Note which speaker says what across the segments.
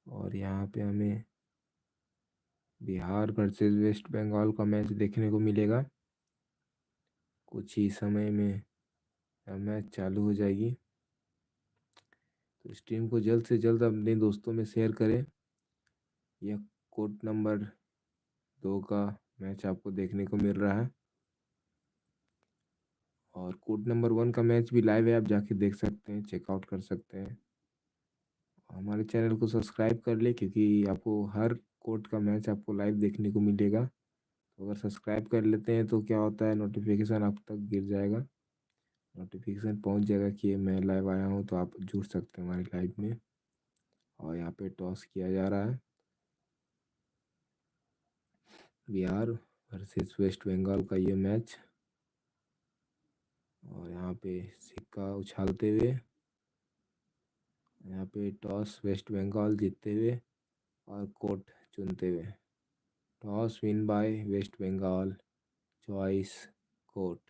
Speaker 1: और यहाँ पे हमें बिहार वर्सेस वेस्ट बंगाल का मैच देखने को मिलेगा। कुछ ही समय में यह मैच चालू हो जाएगी, तो स्ट्रीम को जल्द से जल्द अपने दोस्तों में शेयर करें। यह कोर्ट नंबर 2 का मैच आपको देखने को मिल रहा है, और कोर्ट नंबर 1 का मैच भी लाइव है, आप जाके देख सकते हैं, चेकआउट कर सकते हैं। हमारे चैनल को सब्सक्राइब कर ले, क्योंकि आपको हर कोर्ट का मैच आपको लाइव देखने को मिलेगा। तो अगर सब्सक्राइब कर लेते हैं तो क्या होता है, नोटिफिकेशन आप तक गिर जाएगा, नोटिफिकेशन पहुंच जाएगा कि मैं लाइव आया हूं, तो आप जुड़ सकते हैं हमारे लाइव में। और यहाँ पे टॉस किया जा रहा है, बिहार वर्सेस वेस्ट बंगाल का ये मैच। और यहाँ पे सिक्का उछालते हुए, यहाँ पे टॉस वेस्ट बंगाल जीतते हुए और कोर्ट चुनते हुए। Toss win by West Bengal, choice court.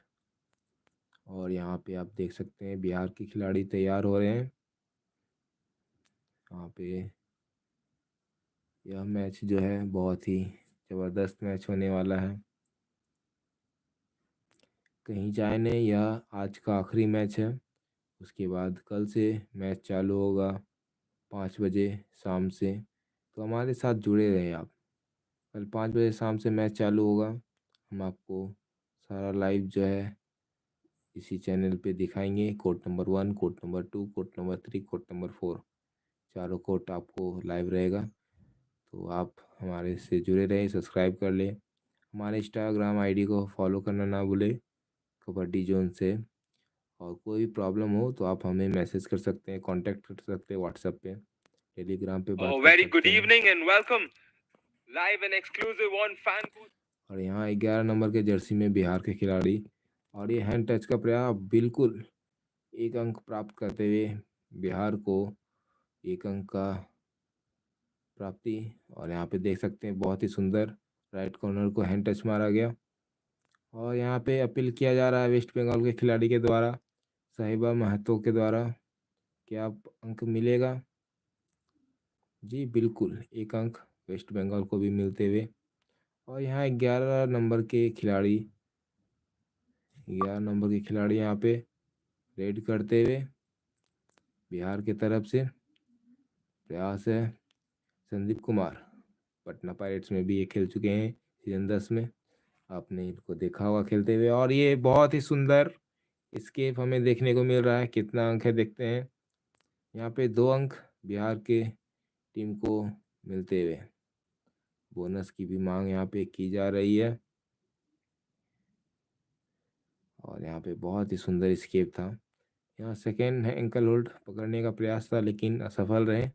Speaker 1: और यहाँ पे आप देख सकते हैं बिहार के खिलाड़ी तैयार हो रहे हैं। यहाँ पे यह मैच जो है बहुत ही ज़बरदस्त मैच होने वाला है। कहीं जाए नहीं, यह आज का आखिरी मैच है। उसके बाद कल से मैच चालू होगा 5 बजे शाम से, तो हमारे साथ जुड़े रहे आप। कल 5 बजे शाम से मैच चालू होगा, हम आपको सारा लाइव जो है इसी चैनल पे दिखाएंगे। Court number 1, court number 2, court number 3, court number 4, चारों कोर्ट आपको लाइव रहेगा। तो आप हमारे से जुड़े रहें, सब्सक्राइब कर लें। हमारे इंस्टाग्राम आईडी को फॉलो करना ना भूलें, कबड्डी जोन से। और कोई भी प्रॉब्लम हो तो आप हमें मैसेज कर सकते हैं, कांटेक्ट कर सकते हैं व्हाट्सएप पे, टेलीग्राम पे बात कर
Speaker 2: वेरी गुड
Speaker 1: सकते हैं।
Speaker 2: Evening and welcome live and exclusive on fan.
Speaker 1: और यहाँ 11 नंबर के जर्सी में बिहार के खिलाड़ी, और ये हैंड टच का प्रयास, बिल्कुल 1 अंक प्राप्त करते हुए बिहार को 1 अंक का प्राप्ति। और यहाँ पे देख सकते हैं बहुत ही सुंदर राइट कॉर्नर को हैंड टच मारा गया। और यहाँ पे अपील किया जा रहा है वेस्ट बंगाल के खिलाड़ी के द्वारा, साहिबा महतो के द्वारा, क्या अंक मिलेगा? जी बिल्कुल, 1 अंक वेस्ट बंगाल को भी मिलते हुए। और यहाँ 11 नंबर के खिलाड़ी, 11 नंबर के खिलाड़ी यहाँ पे रेड करते हुए बिहार की तरफ से प्रयास है। संदीप कुमार पटना पायरेट्स में भी ये खेल चुके हैं सीजन 10 में, आपने इनको देखा होगा खेलते हुए। और ये बहुत ही सुंदर स्केप हमें देखने को मिल रहा है। कितना अंक है देखते हैं, यहाँ पे 2 अंक बिहार के टीम को मिलते हुए। बोनस की भी मांग यहाँ पे की जा रही है। और यहाँ पे बहुत ही सुंदर स्केप था। यहाँ सेकेंड एंकल होल्ड पकड़ने का प्रयास था, लेकिन असफल रहे।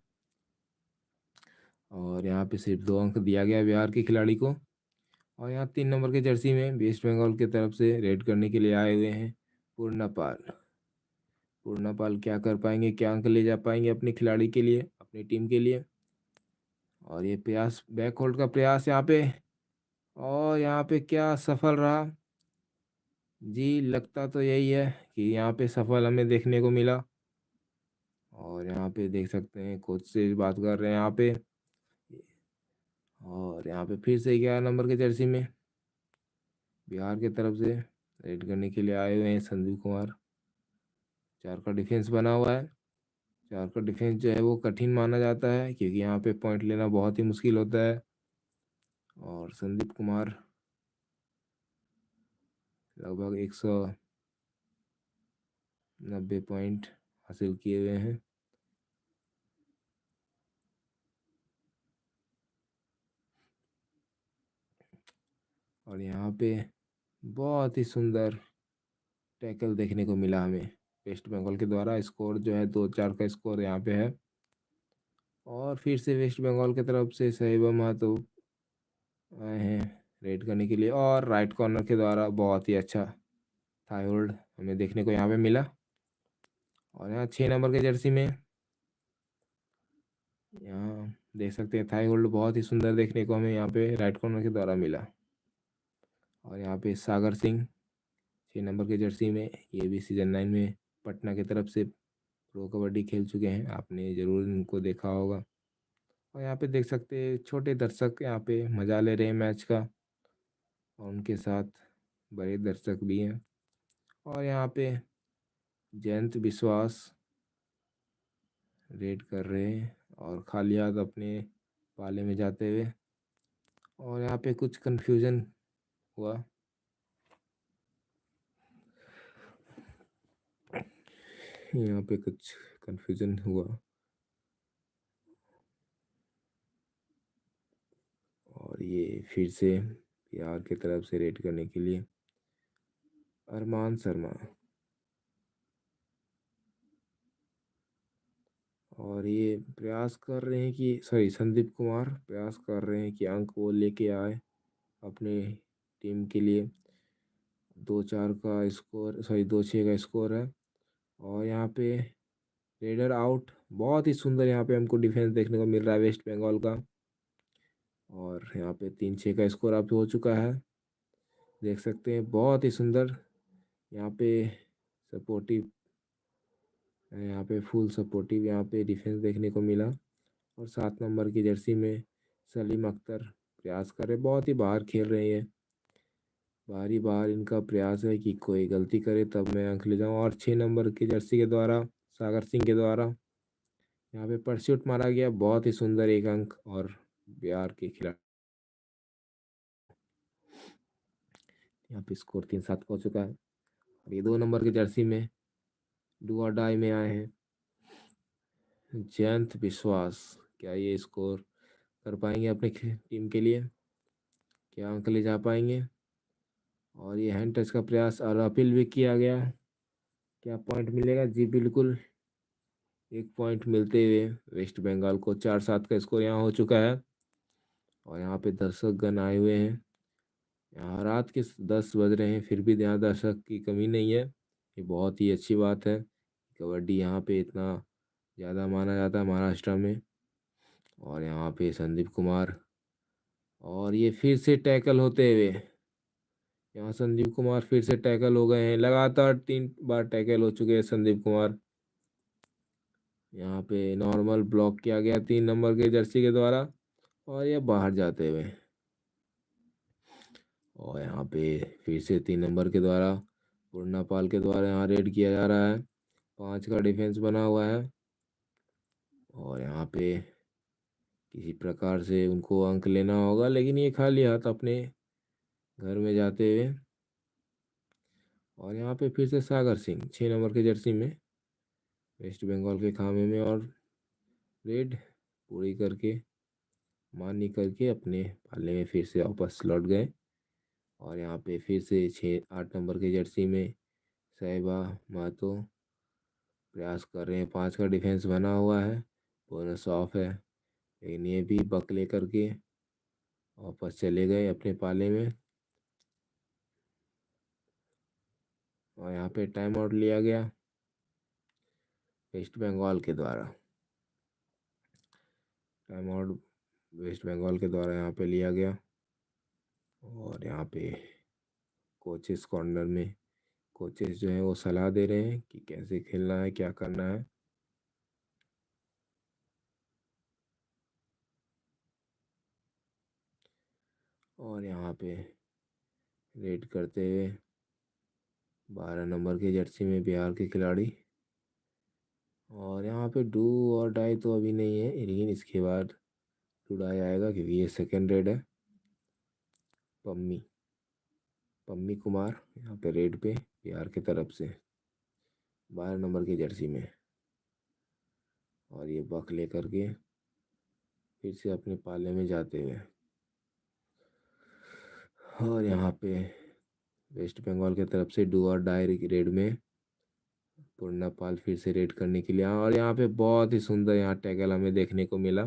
Speaker 1: और यहाँ पे सिर्फ 2 अंक दिया गया बिहार के खिलाड़ी को। और यहाँ 3 नंबर के जर्सी में वेस्ट बंगाल की तरफ से रेड करने के लिए आए हुए हैं पूर्णापाल। पूर्णापाल क्या कर पाएंगे, क्या अंक ले जा पाएंगे अपने खिलाड़ी के लिए, अपनी टीम के लिए? और ये प्रयास, बैक होल्ड का प्रयास यहाँ पे, और यहाँ पे क्या सफल रहा? जी लगता तो यही है कि यहाँ पे सफल हमें देखने को मिला। और यहाँ पे देख सकते हैं कोच से बात कर रहे हैं यहाँ पे। और यहाँ पे फिर से 11 नंबर के जर्सी में बिहार की तरफ से रेड करने के लिए आए हुए हैं संदीप कुमार। 4 का डिफेंस बना हुआ है। 4 का डिफेंस जो है वो कठिन माना जाता है, क्योंकि यहाँ पे पॉइंट लेना बहुत ही मुश्किल होता है। और संदीप कुमार लगभग 190 पॉइंट हासिल किए हुए हैं। और यहाँ पे बहुत ही सुंदर टैकल देखने को मिला हमें वेस्ट बंगाल के द्वारा। स्कोर जो है 2-4 का स्कोर यहाँ पे है। और फिर से वेस्ट बंगाल की तरफ से साहिबा महतो आए हैं रेड करने के लिए, और राइट कॉर्नर के द्वारा बहुत ही अच्छा थाई होल्ड हमें देखने को यहाँ पे मिला। और यहाँ 6 नंबर के जर्सी में यहाँ देख सकते हैं थाई होल्ड बहुत ही सुंदर देखने को हमें यहाँ पे राइट कॉर्नर के द्वारा मिला। और यहाँ पे सागर सिंह 6 नंबर के जर्सी में, ये भी सीजन 9 में पटना की तरफ से प्रो कबड्डी खेल चुके हैं, आपने ज़रूर इनको देखा होगा। और यहाँ पे देख सकते हैं छोटे दर्शक यहाँ पे मज़ा ले रहे हैं मैच का, और उनके साथ बड़े दर्शक भी हैं। और यहाँ पे जयंत विश्वास रेड कर रहे हैं और खाली हाथ अपने पाले में जाते हुए। और यहाँ पे कुछ कन्फ्यूज़न हुआ, यहाँ पे कुछ कन्फ्यूज़न हुआ। और ये फिर से बिहार की तरफ से रेड करने के लिए अरमान शर्मा, और ये प्रयास कर रहे हैं कि संदीप कुमार प्रयास कर रहे हैं कि अंक वो लेके आए अपने टीम के लिए। 2-4 का स्कोर, 2-6 का स्कोर है। और यहाँ पे रेडर आउट, बहुत ही सुंदर यहाँ पे हमको डिफेंस देखने को मिल रहा है वेस्ट बंगाल का। और यहाँ पे 3-6 का स्कोर अब हो चुका है, देख सकते हैं बहुत ही सुंदर यहाँ पे सपोर्टिव, यहाँ पे फुल सपोर्टिव यहाँ पे डिफेंस देखने को मिला। और 7 नंबर की जर्सी में सलीम अख्तर प्रयास कर रहे, बहुत ही बाहर खेल रहे हैं, बारी बार इनका प्रयास है कि कोई गलती करे तब मैं अंक ले जाऊँ। और 6 नंबर की जर्सी के द्वारा सागर सिंह के द्वारा यहाँ पे परस्यूट मारा गया, बहुत ही सुंदर एक अंक, और बिहार के खिलाड़ी यहाँ पे स्कोर 3-7 हो चुका है। और ये 2 नंबर की जर्सी में डू और डाई में आए हैं जयंत विश्वास, क्या ये स्कोर कर पाएंगे अपने टीम के लिए, क्या अंक ले जा पाएंगे। और ये हैंड टच का प्रयास और अपील भी किया गया, क्या पॉइंट मिलेगा? जी बिल्कुल, 1 पॉइंट मिलते हुए वेस्ट बंगाल को 4-7 का स्कोर यहाँ हो चुका है। और यहाँ पे दर्शकगण आए हुए हैं, यहाँ रात के 10 बज रहे हैं फिर भी यहाँ दर्शक की कमी नहीं है, ये बहुत ही अच्छी बात है। कबड्डी यहाँ पे इतना ज़्यादा माना जाता है महाराष्ट्र में। और यहाँ पे संदीप कुमार, और ये फिर से टैकल होते हुए, यहाँ संदीप कुमार फिर से टैकल हो गए हैं, लगातार 3 बार टैकल हो चुके हैं संदीप कुमार। यहाँ पे नॉर्मल ब्लॉक किया गया 3 नंबर के जर्सी के द्वारा, और ये बाहर जाते हुए। और यहाँ पे फिर से 3 नंबर के द्वारा पूर्णापाल के द्वारा यहाँ रेड किया जा रहा है, 5 का डिफेंस बना हुआ है। और यहाँ पे किसी प्रकार से उनको अंक लेना होगा, लेकिन ये खाली हाथ अपने घर में जाते हुए। और यहाँ पे फिर से सागर सिंह 6 नंबर के जर्सी में वेस्ट बंगाल के खामे में, और रेड पूरी करके मानी करके अपने पाले में फिर से वापस लौट गए। और यहाँ पे फिर से 6-8 नंबर के जर्सी में साहिबा महतो प्रयास कर रहे हैं, 5 का डिफेंस बना हुआ है, बोनस ऑफ है, लेकिन ये भी बक ले करके वापस चले गए अपने पाले में। और यहाँ पे टाइम आउट लिया गया वेस्ट बंगाल के द्वारा, टाइम आउट वेस्ट बंगाल के द्वारा यहाँ पे लिया गया। और यहाँ पे कोचेस कॉर्नर में कोचेस जो हैं वो सलाह दे रहे हैं कि कैसे खेलना है, क्या करना है। और यहाँ पे रेड करते हुए 12 नंबर की जर्सी में बिहार के खिलाड़ी। और यहाँ पे डू और डाई तो अभी नहीं है, लेकिन इसके बाद डू डाई आएगा क्योंकि ये सेकेंड रेड है। पम्मी पम्मी कुमार यहाँ पे रेड पे बिहार की तरफ से 12 नंबर की जर्सी में। और ये बक लेकर के फिर से अपने पाले में जाते हुए। और यहाँ पे वेस्ट बंगाल की तरफ से डू और डाई रेड में पूर्णा पाल फिर से रेड करने के लिए। और यहाँ पे बहुत ही सुंदर यहाँ टैकल हमें देखने को मिला,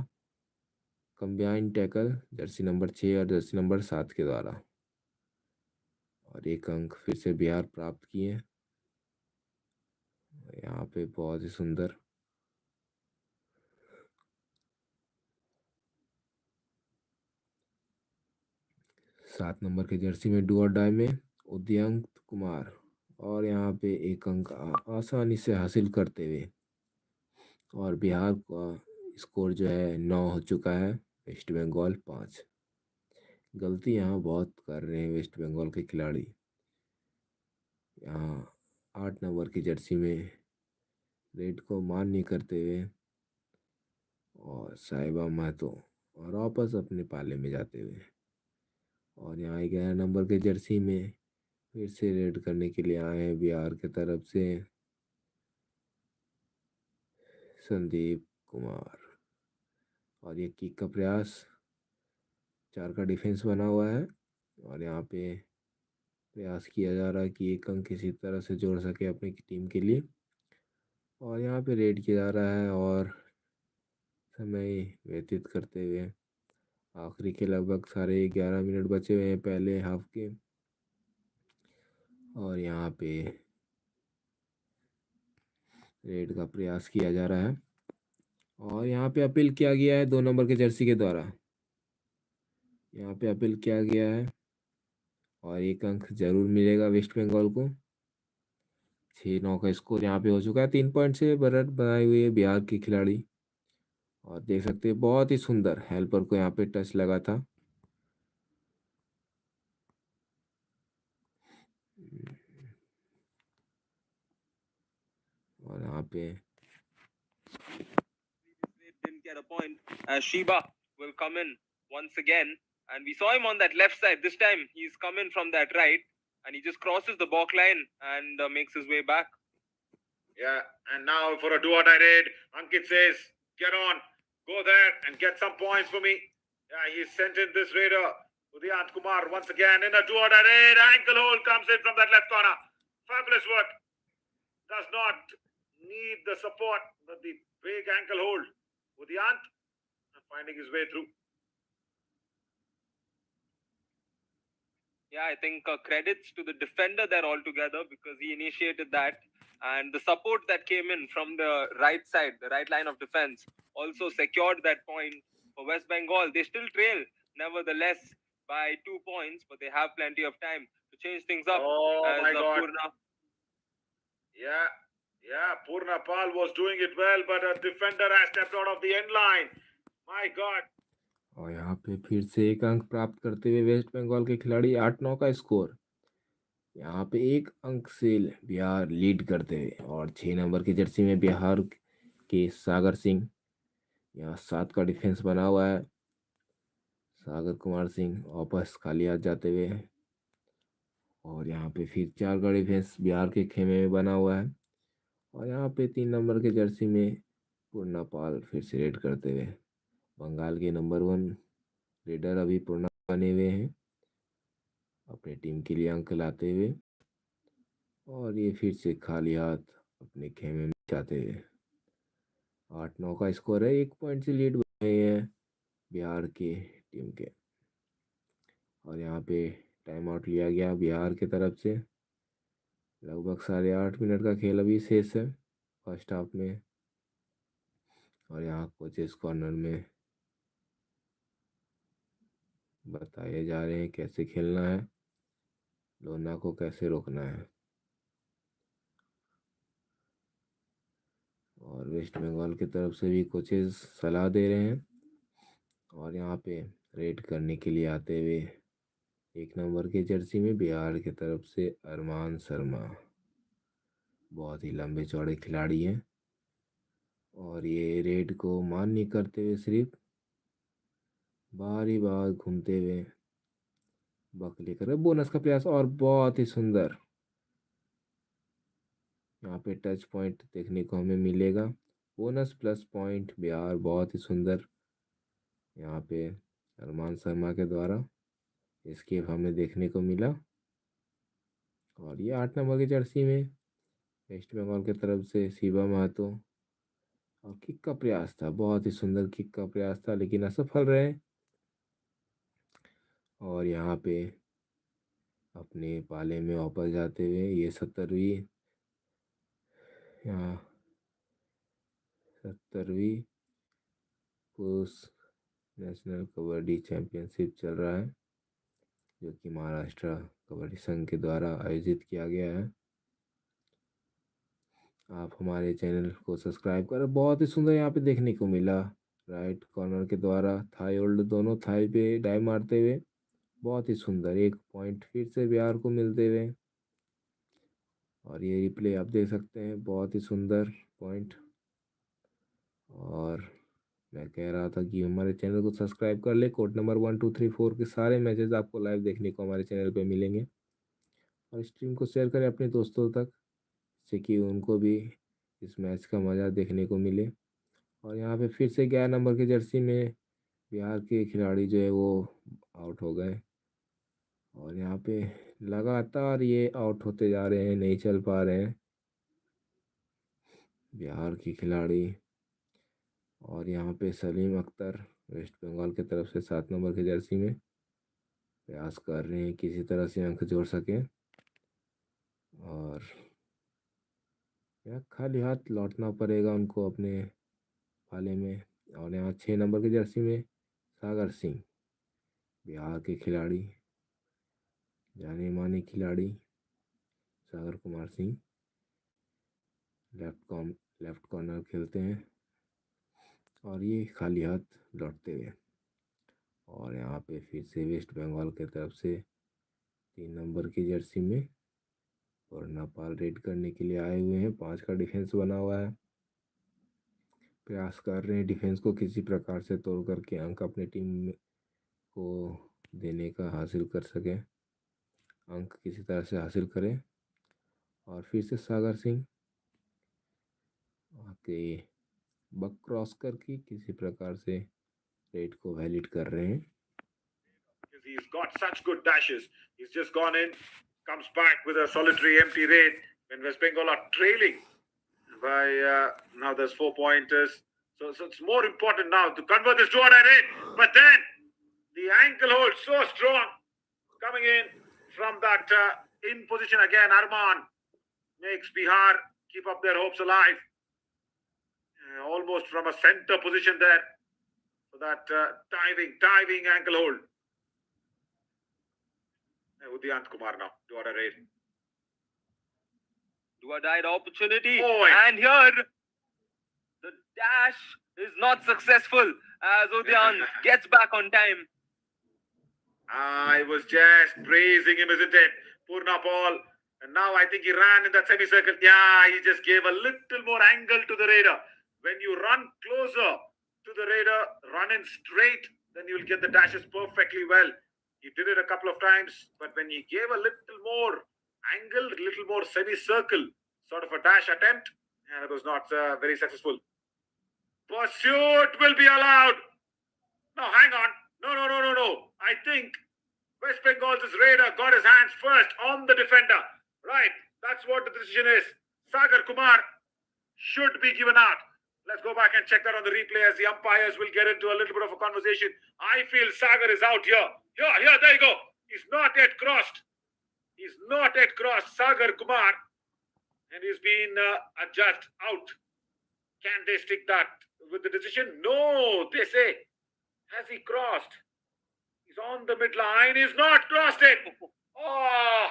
Speaker 1: कंबाइन टैकल जर्सी नंबर 6 और जर्सी नंबर 7 के द्वारा। और एक अंक फिर से बिहार प्राप्त किए। यहाँ पे बहुत ही सुंदर 7 नंबर की जर्सी में डू और डाई में उदयंत कुमार। और यहाँ पे एक अंक आसानी से हासिल करते हुए। और बिहार का स्कोर जो है 9 हो चुका है, वेस्ट बंगाल 5। गलती यहाँ बहुत कर रहे हैं वेस्ट बंगाल के खिलाड़ी। यहाँ 8 नंबर की जर्सी में रेड को मान नहीं करते हुए और साहिबा महतो और वापस अपने पाले में जाते हुए। और यहाँ 11 नंबर के जर्सी में फिर से रेड करने के लिए आए हैं बिहार की तरफ से संदीप कुमार। और ये किक का प्रयास, 4 का डिफेंस बना हुआ है। और यहाँ पे प्रयास किया जा रहा है कि एक अंक किसी तरह से जोड़ सके अपनी टीम के लिए। और यहाँ पे रेड किया जा रहा है और समय व्यतीत करते हुए आखिरी के लगभग साढ़े 11 मिनट बचे हुए हैं पहले हाफ के। और यहाँ पे रेड का प्रयास किया जा रहा है। और यहाँ पे अपील किया गया है 2 नंबर के जर्सी के द्वारा। यहाँ पे अपील किया गया है और एक अंक जरूर मिलेगा वेस्ट बंगाल को। 6-9 का स्कोर यहाँ पे हो चुका है। 3 पॉइंट से बढ़त बनाई हुई है बिहार के खिलाड़ी। और देख सकते हैं बहुत ही सुंदर हेल्पर को यहाँ पे टच लगा था। और यहाँ पे
Speaker 2: didn't get a point as Shiba will come in once again, and we saw him on that left side. This time he's coming from that right, and he just crosses the balk line and makes his way back.
Speaker 3: Yeah, and now for a do or die raid, Ankit says, get on, go there and get some points for me. Yeah, he's sent in this raider, Udayant Kumar, once again in a do or die raid. Ankle hold comes in from that left corner. Fabulous work. Does not need the support, but the big ankle hold. Udayant finding his way through.
Speaker 2: Yeah, I think credits to the defender there altogether because he initiated that, and the support that came in from the right side, the right line of defense, also secured that point for West Bengal. They still trail, nevertheless, by 2 points, but they have plenty of time to change things up.
Speaker 3: Oh
Speaker 2: as
Speaker 3: my God.
Speaker 2: Purna.
Speaker 3: Yeah, Purna Pal was doing it well, but a defender has stepped out of the end line. My God.
Speaker 1: और यहाँ पे फिर से एक अंक प्राप्त करते हुए वेस्ट बंगाल के खिलाड़ी 8-9 का स्कोर। यहाँ पे एक अंक से बिहार लीड करते हुए। और 6 नंबर की जर्सी में बिहार के सागर सिंह, यहाँ 7 का डिफेंस बना हुआ है। सागर कुमार सिंह वापस खाली हाथ जाते हुए। और यहाँ पे फिर 4 का डिफेंस बिहार के खेमे में बना हुआ है। और यहाँ पे 3 नंबर के जर्सी में पूर्णा पाल फिर से रेड करते हुए। बंगाल के नंबर 1 रेडर अभी पूर्णा बने हुए हैं अपने टीम के लिए अंक लाते हुए। और ये फिर से खाली हाथ अपने खेमे में जाते हुए। 8-9 का स्कोर है, 1 पॉइंट से लीड बने हैं बिहार की टीम के। और यहाँ पे टाइम आउट लिया गया बिहार की तरफ से। लगभग 8.5 मिनट का खेल अभी शेष है फर्स्ट हाफ में। और यहाँ कोचेस कॉर्नर में बताए जा रहे हैं कैसे खेलना है, लोना को कैसे रोकना है। और वेस्ट बंगाल की तरफ से भी कोचेस सलाह दे रहे हैं। और यहाँ पे रेड करने के लिए आते हुए 1 नंबर के जर्सी में बिहार की तरफ से अरमान शर्मा, बहुत ही लंबे चौड़े खिलाड़ी हैं। और ये रेड को मान नहीं करते हुए सिर्फ बारी बार घूमते हुए बक लेकर बोनस का प्रयास और बहुत ही सुंदर। यहाँ पे टच पॉइंट देखने को हमें मिलेगा। बोनस प्लस पॉइंट बिहार, बहुत ही सुंदर। यहाँ पे अरमान शर्मा के द्वारा एस्केप हमें देखने को मिला। और ये 8 नंबर की जर्सी में वेस्ट बंगाल की तरफ से शिवा महतो। और किक का प्रयास था, बहुत ही सुंदर किक का प्रयास था, लेकिन असफल रहे। और यहाँ पे अपने पाले में वापस जाते हुए ये 70वीं पुरुष नेशनल कबड्डी चैंपियनशिप चल रहा है, जो कि महाराष्ट्र कबड्डी संघ के द्वारा आयोजित किया गया है। आप हमारे चैनल को सब्सक्राइब करें। बहुत ही सुंदर यहाँ पे देखने को मिला, राइट कॉर्नर के द्वारा थाई होल्ड, दोनों थाई पे डाइव मारते हुए। बहुत ही सुंदर, एक पॉइंट फिर से बिहार को मिलते हुए। और ये रिप्ले आप देख सकते हैं, बहुत ही सुंदर पॉइंट। और मैं कह रहा था कि हमारे चैनल को सब्सक्राइब कर ले। कोड नंबर 1 2 3 4 के सारे मैचेस आपको लाइव देखने को हमारे चैनल पे मिलेंगे। और स्ट्रीम को शेयर करें अपने दोस्तों तक, जिससे कि उनको भी इस मैच का मज़ा देखने को मिले। और यहाँ पे फिर से 11 नंबर की जर्सी में बिहार के खिलाड़ी जो है वो आउट हो गए। और यहाँ पे लगातार ये आउट होते जा रहे हैं, नहीं चल पा रहे हैं बिहार के खिलाड़ी। और यहाँ पे सलीम अख्तर वेस्ट बंगाल की तरफ से 7 नंबर की जर्सी में प्रयास कर रहे हैं किसी तरह से अंक जोड़ सकें। और यहाँ खाली हाथ लौटना पड़ेगा उनको अपने पाले में। और यहाँ 6 नंबर की जर्सी में सागर सिंह, बिहार के खिलाड़ी, जाने माने खिलाड़ी सागर कुमार सिंह लेफ्ट कॉर्नर खेलते हैं। और ये खाली हाथ लौटते हुए। और यहाँ पे फिर से वेस्ट बंगाल की तरफ से 3 नंबर की जर्सी में और नेपाल रेड करने के लिए आए हुए हैं। 5 का डिफेंस बना हुआ है, प्रयास कर रहे हैं डिफेंस को किसी प्रकार से तोड़ करके अंक अपनी टीम को देने का हासिल कर सकें, अंक किसी तरह से हासिल करें। और फिर से सागर सिंह आके बक क्रॉस करके किसी प्रकार से रेड को वैलिड कर रहे हैं।
Speaker 3: He's got such good dashes. He's just gone in, comes back with a solitary empty raid when West Bengal are trailing by now there's 4 pointers. So it's more important now to convert this to what I read. But then the ankle hold so strong coming in from that in position again. Arman makes Bihar keep up their hopes alive. Almost from a center position there. So that diving ankle hold. Udyant Kumar now, do a raid.
Speaker 2: Do a died opportunity.
Speaker 3: Oh,
Speaker 2: and here, the dash is not successful as Udyant gets back on time.
Speaker 3: I was just praising him, isn't it? Purna Paul. And now I think he ran in that semicircle. Yeah, he just gave a little more angle to the raider. When you run closer to the raider, run in straight, then you'll get the dashes perfectly well. He did it a couple of times, but when he gave a little more angle, a little more semicircle sort of a dash attempt, and it was not very successful. Pursuit will be allowed. No, hang on. No. I think West Bengal's raider got his hands first on the defender. Right, that's what the decision is. Sagar Kumar should be given out. Let's go back and check that on the replay as the umpires will get into a little bit of a conversation. I feel Sagar is out here. Here, there you go. He's not yet crossed. Sagar Kumar. And he's been adjudged out. Can they stick that with the decision? No, they say. Has he crossed? He's on the midline. He's not crossed it. Oh,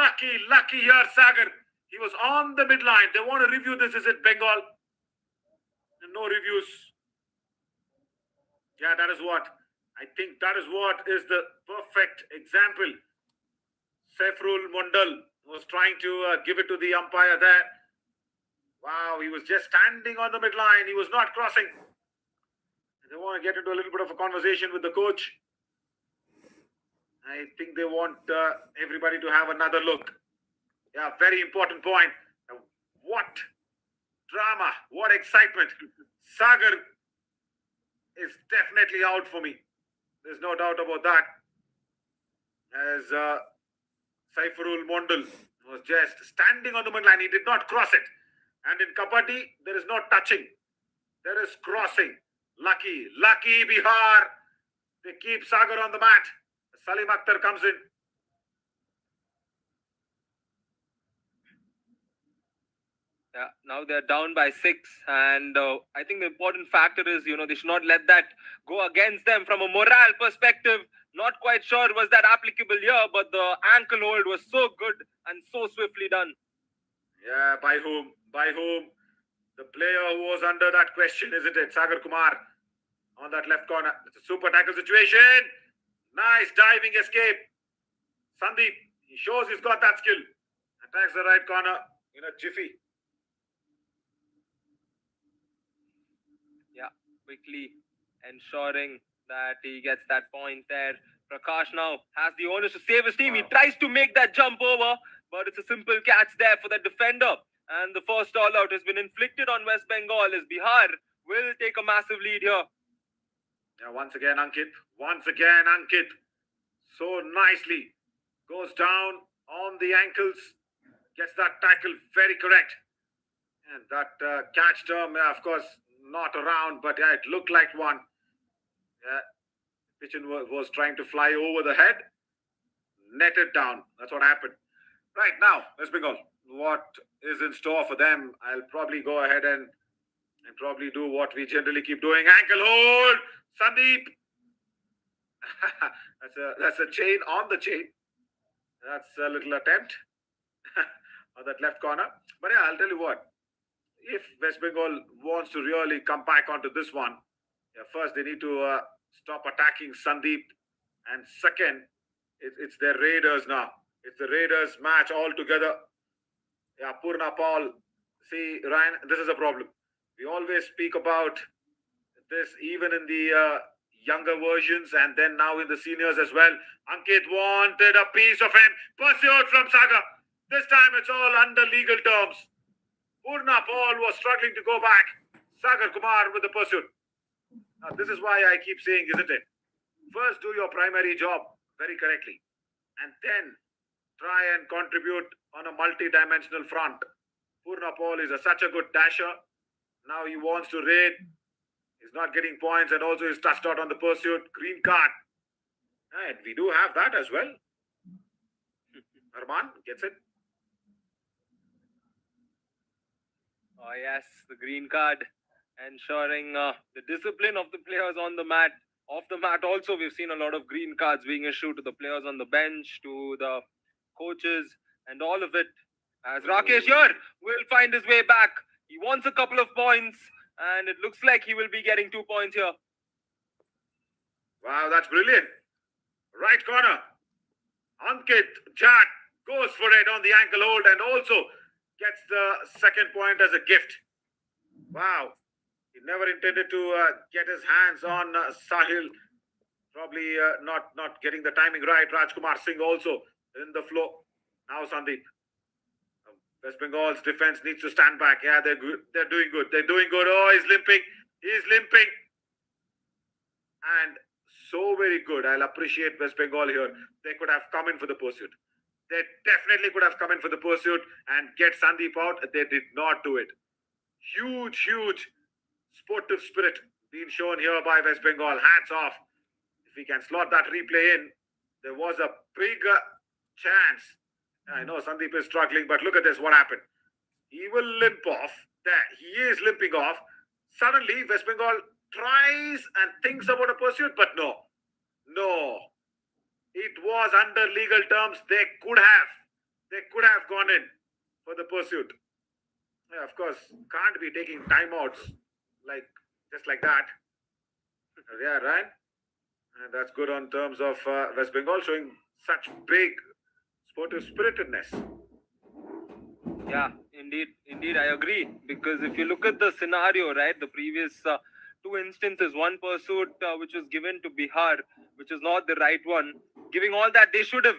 Speaker 3: lucky here, Sagar. He was on the midline. They want to review this. Is it Bengal? No reviews. Yeah, that is what. I think that is what is the perfect example. Saifrul Mondal was trying to give it to the umpire there. Wow, he was just standing on the midline. He was not crossing. They want to get into a little bit of a conversation with the coach. I think they want everybody to have another look. Yeah, very important point. What drama, what excitement. Sagar is definitely out for me. There's no doubt about that. As Saifurul Mondal was just standing on the midline, he did not cross it. And in Kabaddi, there is no touching, there is crossing. Lucky Bihar. They keep Sagar on the mat. Salim Akhtar comes in.
Speaker 2: Yeah, now they're down by 6, and I think the important factor is, they should not let that go against them from a morale perspective. Not quite sure was that applicable here, but the ankle hold was so good and so swiftly done.
Speaker 3: Yeah, by whom? By whom? The player who was under that question, isn't it? Sagar Kumar on that left corner. It's a super tackle situation. Nice diving escape. Sandeep, he shows he's got that skill. Attacks the right corner in a jiffy.
Speaker 2: Yeah, quickly ensuring that he gets that point there. Prakash now has the onus to save his team. He tries to make that jump over, but it's a simple catch there for the defender. And the first all out has been inflicted on West Bengal as Bihar will take a massive lead here.
Speaker 3: Yeah, once again, Ankit. Once again, Ankit. So nicely goes down on the ankles. Gets that tackle very correct. And that catch term, of course, not around, but yeah, it looked like one. Yeah, Pitchin was trying to fly over the head. Netted down. That's what happened. Right now, West Bengal, what is in store for them? I'll probably go ahead and probably do what we generally keep doing. Ankle hold. Sandeep. that's a chain on the chain. That's a little attempt on that left corner. But yeah, I'll tell you what. If West Bengal wants to really come back onto this one, yeah, first they need to stop attacking Sandeep, and second, it's their Raiders now. It's the Raiders match altogether. Yeah, Purna Paul. See, Ryan, this is a problem. We always speak about this even in the younger versions and then now in the seniors as well. Ankit wanted a piece of him. Pursued from Sagar. This time it's all under legal terms. Purna Paul was struggling to go back. Sagar Kumar with the pursuit. Now, this is why I keep saying, isn't it? First, do your primary job very correctly. And then try and contribute on a multi-dimensional front. Purna Paul is such a good dasher. Now he wants to raid. He's not getting points and also he's touched out on the pursuit. Green card. And we do have that as well. Arman gets it.
Speaker 2: Oh yes, the green card, ensuring the discipline of the players on the mat. Off the mat also, we've seen a lot of green cards being issued to the players on the bench, to the coaches, and all of it. As Rakesh here will find his way back. He wants a couple of points, and it looks like he will be getting 2 points here.
Speaker 3: Wow, that's brilliant. Right corner. Ankit Jat goes for it on the ankle hold and also gets the second point as a gift. Wow. He never intended to get his hands on Sahil. Probably not getting the timing right. Rajkumar Singh also in the flow. Now Sandeep. West Bengal's defense needs to stand back. Yeah, they're good. They're doing good. They're doing good. Oh, he's limping. He's limping. And so very good. I'll appreciate West Bengal here. They could have come in for the pursuit. They definitely could have come in for the pursuit and get Sandeep out. They did not do it. Huge sportive spirit being shown here by West Bengal. Hats off. If we can slot that replay in, there was a big chance. I know Sandeep is struggling, but look at this. What happened? He will limp off. There, he is limping off. Suddenly, West Bengal tries and thinks about a pursuit, but no. It was under legal terms. They could have gone in for the pursuit. Yeah, of course, can't be taking timeouts just like that. Yeah, right. And that's good on terms of West Bengal showing such big sportive spiritedness.
Speaker 2: Yeah, indeed, I agree. Because if you look at the scenario, right, the previous two instances, one pursuit which was given to Bihar, which is not the right one, giving all that they should have.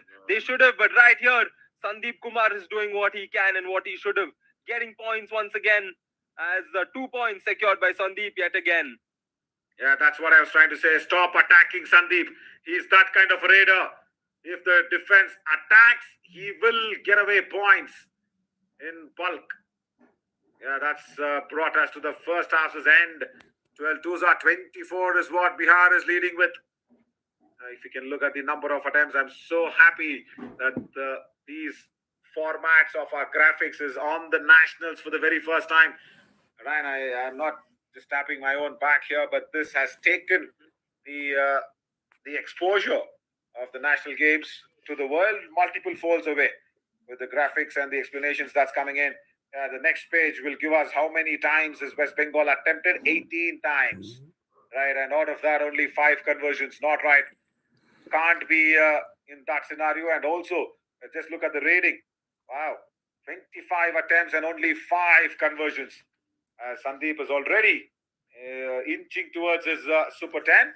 Speaker 2: But right here, Sandeep Kumar is doing what he can and what he should have. Getting points once again as 2 points secured by Sandeep yet again.
Speaker 3: Yeah, that's what I was trying to say. Stop attacking Sandeep. He's that kind of raider. If the defense attacks, he will get away points in bulk. Yeah, that's brought us to the first half's end. 12-2s are 24 is what Bihar is leading with. If you can look at the number of attempts, I'm so happy that these formats of our graphics is on the nationals for the very first time. Ryan, I am not just tapping my own back here, but this has taken the exposure of the national games to the world multiple folds away with the graphics and the explanations that's coming in. The next page will give us how many times is West Bengal attempted? 18 times, right? And out of that, only 5 conversions. Not right. Can't be in that scenario. And also, just look at the rating. Wow, 25 attempts and only 5 conversions. Sandeep is already inching towards his Super 10.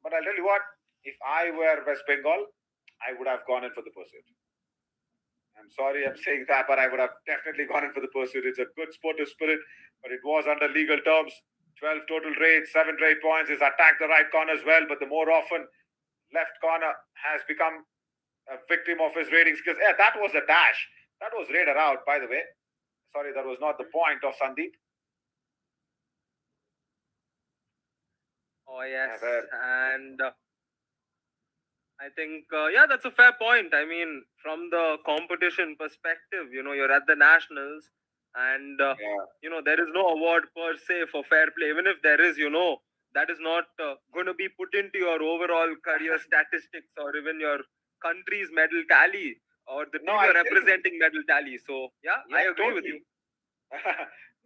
Speaker 3: But I'll tell you what, if I were West Bengal, I would have gone in for the pursuit. I'm sorry I'm saying that, but I would have definitely gone in for the pursuit. It's a good sportive spirit, but it was under legal terms. 12 total raids, 7 raid points. He's attacked the right corner as well, but the more often left corner has become a victim of his raiding skills. Yeah, that was a dash. That was raider out, by the way. Sorry, that was not the point of Sandeep.
Speaker 2: Oh, yes. And I think, yeah, that's a fair point. I mean, from the competition perspective, you're at the nationals and, there is no award per se for fair play. Even if there is, that is not going to be put into your overall career statistics or even your country's medal tally or the team you're representing medal tally. So, yeah, I agree with you.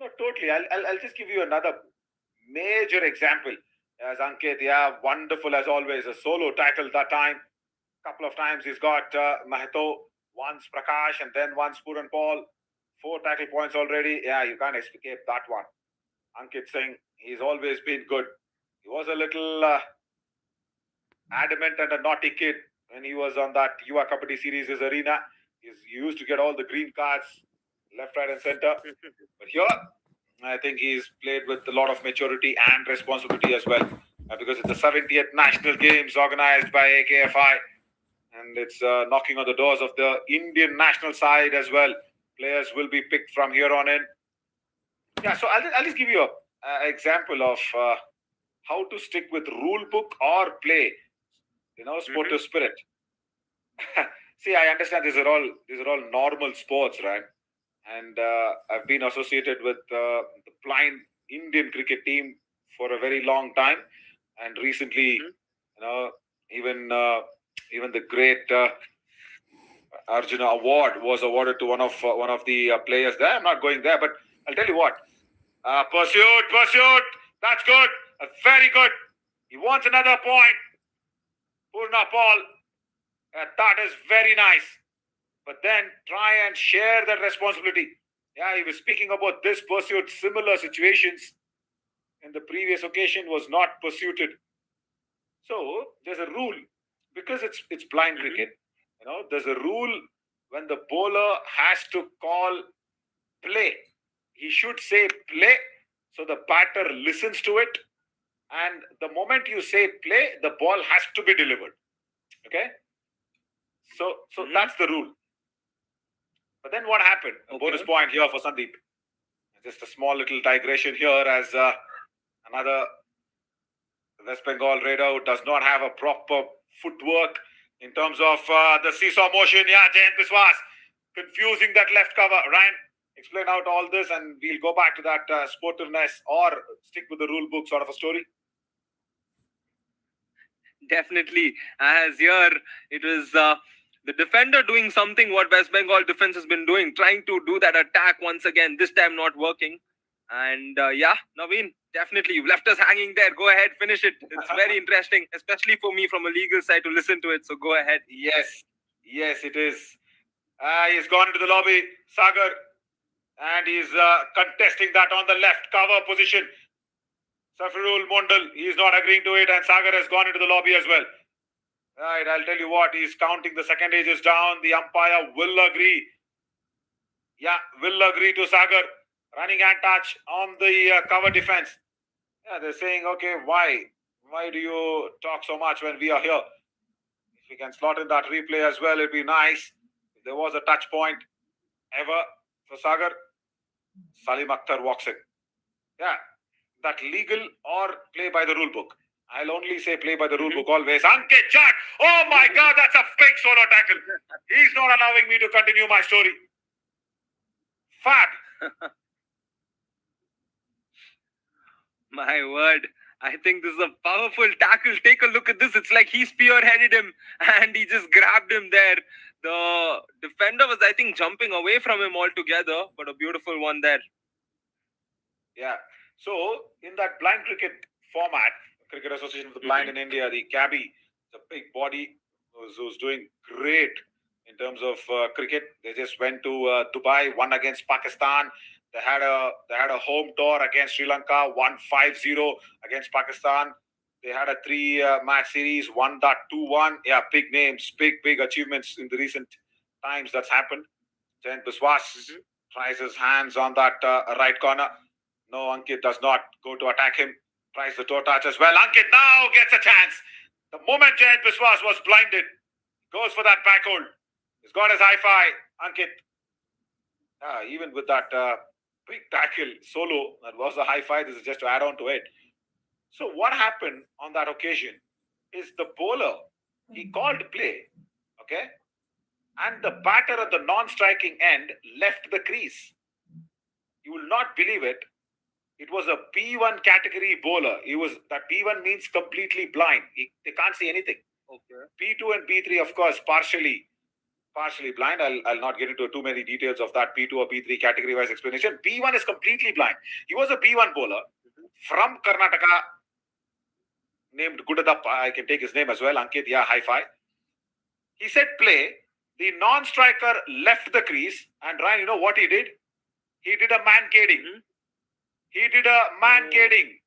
Speaker 3: No, totally. I'll just give you another major example. As Ankit, yeah, wonderful as always. A solo tackle that time. Couple of times he's got Mahto, once Prakash, and then once Puran Paul. 4 tackle points already. Yeah, you can't escape that one. Ankit Singh, he's always been good. He was a little adamant and a naughty kid when he was on that Yuva Kabaddi series arena. He used to get all the green cards left, right, and center. But here, I think he's played with a lot of maturity and responsibility as well. Because it's the 70th National Games organized by AKFI. And it's knocking on the doors of the Indian national side as well. Players will be picked from here on in. Yeah, so I'll just give you an example of how to stick with rule book or play, sportive spirit. See, I understand these are all normal sports, right? And I've been associated with the blind Indian cricket team for a very long time, and recently, even the great Arjuna Award was awarded to one of the players there. I'm not going there, but I'll tell you what. Pursuit. That's good. Very good. He wants another point. Purna Paul. That is very nice. But then try and share that responsibility. Yeah, he was speaking about this pursuit. Similar situations in the previous occasion was not pursued. So there's a rule because it's blind cricket. There's a rule when the bowler has to call play. He should say play so the batter listens to it. And the moment you say play, the ball has to be delivered. Okay? So that's the rule. But then what happened? A bonus point here for Sandeep. Just a small little digression here as another West Bengal raider who does not have a proper footwork in terms of the seesaw motion. Yeah, Jayant Biswas confusing that left cover. Ryan, explain out all this and we'll go back to that sportiveness or stick with the rule book sort of a story.
Speaker 2: Definitely. As here, it was the defender doing something what West Bengal defense has been doing, trying to do that attack once again, this time not working. And yeah, Naveen, definitely, you've left us hanging there. Go ahead, finish it. It's very interesting, especially for me from a legal side to listen to it. So go ahead.
Speaker 3: Yes, it is. He's gone into the lobby, Sagar, and he's contesting that on the left cover position. Safirul Mondal, he's not agreeing to it, and Sagar has gone into the lobby as well. Right, I'll tell you what, he's counting the second ages down. The umpire will agree. Yeah, will agree to Sagar. Running and touch on the cover defense. Yeah, they're saying, okay, why? Why do you talk so much when we are here? If we can slot in that replay as well, it'd be nice. If there was a touch point ever for Sagar, Salim Akhtar walks in. Yeah, that legal or play by the rule book. I'll only say play by the rule book always. Ankit Jack! Oh my God, that's a big solo tackle. He's not allowing me to continue my story. Fab.
Speaker 2: My word. I think this is a powerful tackle. Take a look at this. It's like he spearheaded him and he just grabbed him there. The defender was, I think, jumping away from him altogether, but a beautiful one there.
Speaker 3: Yeah. So, in that blind cricket format, Cricket Association of the Blind in India, the KABADDI, the big body who's doing great in terms of cricket. They just went to Dubai, won against Pakistan. They had a home tour against Sri Lanka, won 5-0 against Pakistan. They had a 3-match series, won that 2-1. Yeah, big names, big achievements in the recent times that's happened. Jayant Biswas tries his hands on that right corner. No, Ankit does not go to attack him. Tries the toe touch as well. Ankit now gets a chance. The moment Jayant Biswas was blinded, goes for that back hold. He's got his high-fi, Ankit. Even with that big tackle solo, that was a high-fi. This is just to add on to it. So what happened on that occasion is the bowler, he called play, okay? And the batter at the non-striking end left the crease. You will not believe it. It was a B1 category bowler. That B1 means completely blind. They can't see anything.
Speaker 2: Okay.
Speaker 3: B2 and B3, of course, partially blind. I'll not get into too many details of that B2 or B3 category-wise explanation. B1 is completely blind. He was a B1 bowler from Karnataka named Gudadappa. I can take his name as well. Ankit, yeah, high-fi. He said play. The non-striker left the crease. And Ryan, you know what he did? He did a man-cading. He did a man-cading.